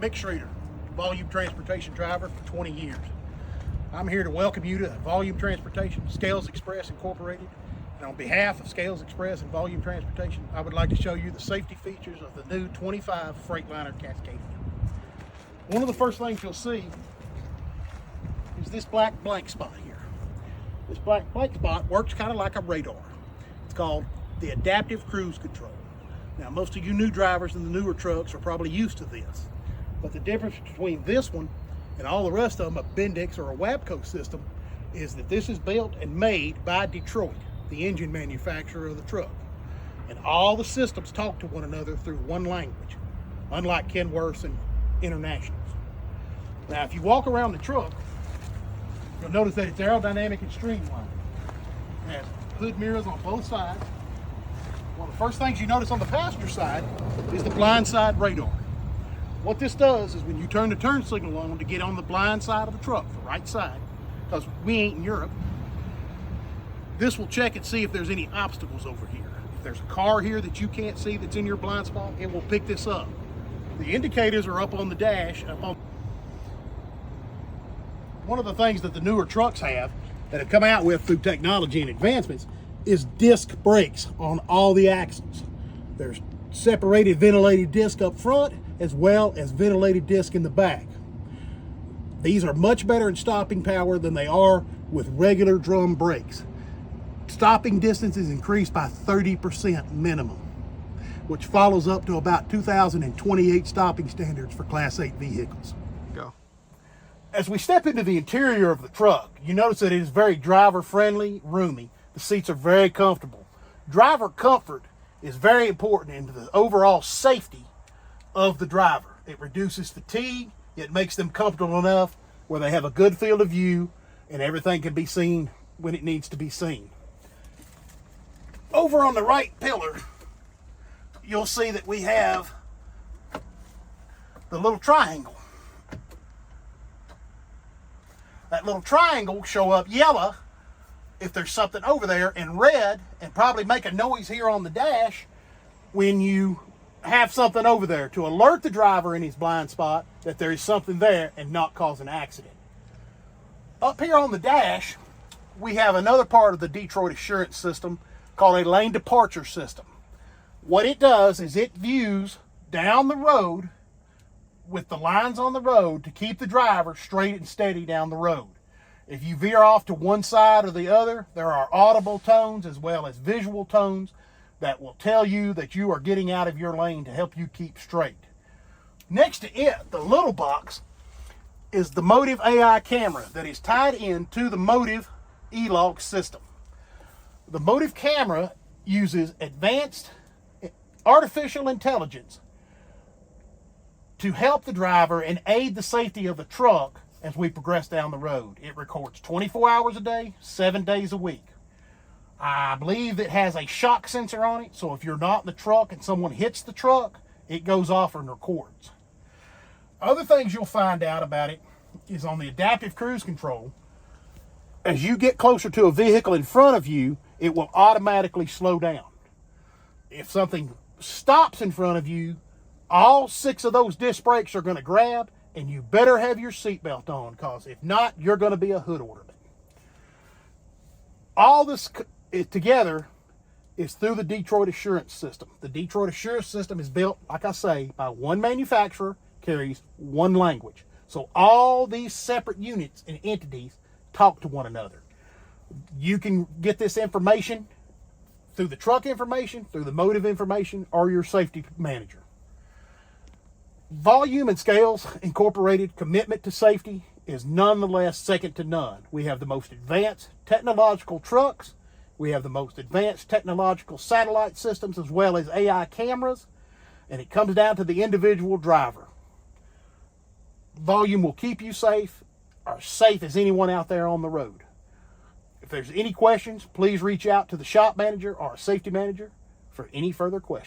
Mick Schrader, volume transportation driver for 20 years. I'm here to welcome you to Volume Transportation, Scales Express Incorporated. And on behalf of Scales Express and Volume Transportation, I would like to show you the safety features of the new 25 Freightliner Cascadia. One of the first things you'll see is this black blank spot here. This black blank spot works kind of like a radar. It's called the adaptive cruise control. Now, most of you new drivers in the newer trucks are probably used to this, but the difference between this one and all the rest of them, a Bendix or a Wabco system, is that this is built and made by Detroit, the engine manufacturer of the truck. And all the systems talk to one another through one language, unlike Kenworths and Internationals. Now, if you walk around the truck, you'll notice that it's aerodynamic and streamlined. It has hood mirrors on both sides. One of the first things you notice on the passenger side is the blind side radar. What this does is when you turn the turn signal on to get on the blind side of the truck, the right side, because we ain't in Europe, this will check and see if there's any obstacles over here. If there's a car here that you can't see that's in your blind spot, it will pick this up. The indicators are up on the dash. One of the things that the newer trucks have that have come out with through technology and advancements is disc brakes on all the axles. There's separated ventilated disc up front as well as ventilated disc in the back. These are much better in stopping power than they are with regular drum brakes. Stopping distance is increased by 30% minimum, which follows up to about 2028 stopping standards for Class 8 vehicles. Go. As we step into the interior of the truck, you notice that it is very driver-friendly, roomy. The seats are very comfortable. Driver comfort is very important into the overall safety of the driver. It reduces fatigue. It makes them comfortable enough where they have a good field of view and everything can be seen when it needs to be seen. Over on the right pillar, you'll see that we have the little triangle. That little triangle will show up yellow if there's something over there, and red, and probably make a noise here on the dash when you have something over there to alert the driver in his blind spot that there is something there and not cause an accident. Up here on the dash, we have another part of the Detroit Assurance System called a lane departure system. What it does is it views down the road with the lines on the road to keep the driver straight and steady down the road. If you veer off to one side or the other, there are audible tones as well as visual tones that will tell you that you are getting out of your lane to help you keep straight. Next to it, the little box, is the Motive AI camera that is tied into the Motive e-log system. The Motive camera uses advanced artificial intelligence to help the driver and aid the safety of the truck as we progress down the road. It records 24 hours a day, 7 days a week. I believe it has a shock sensor on it, so if you're not in the truck and someone hits the truck, it goes off and records. Other things you'll find out about it is on the adaptive cruise control. As you get closer to a vehicle in front of you, it will automatically slow down. If something stops in front of you, all 6 of those disc brakes are going to grab, and you better have your seatbelt on, because if not, you're going to be a hood ornament. All this together is through the Detroit Assurance System. The Detroit Assurance System is built, like I say, by one manufacturer, carries one language. So all these separate units and entities talk to one another. You can get this information through the truck information, through the Motive information, or your safety manager. Volume and Scales Incorporated commitment to safety is nonetheless second to none. We have the most advanced technological trucks. We have the most advanced technological satellite systems as well as AI cameras. And it comes down to the individual driver. Volume will keep you safe, or safe as anyone out there on the road. If there's any questions, please reach out to the shop manager or a safety manager for any further questions.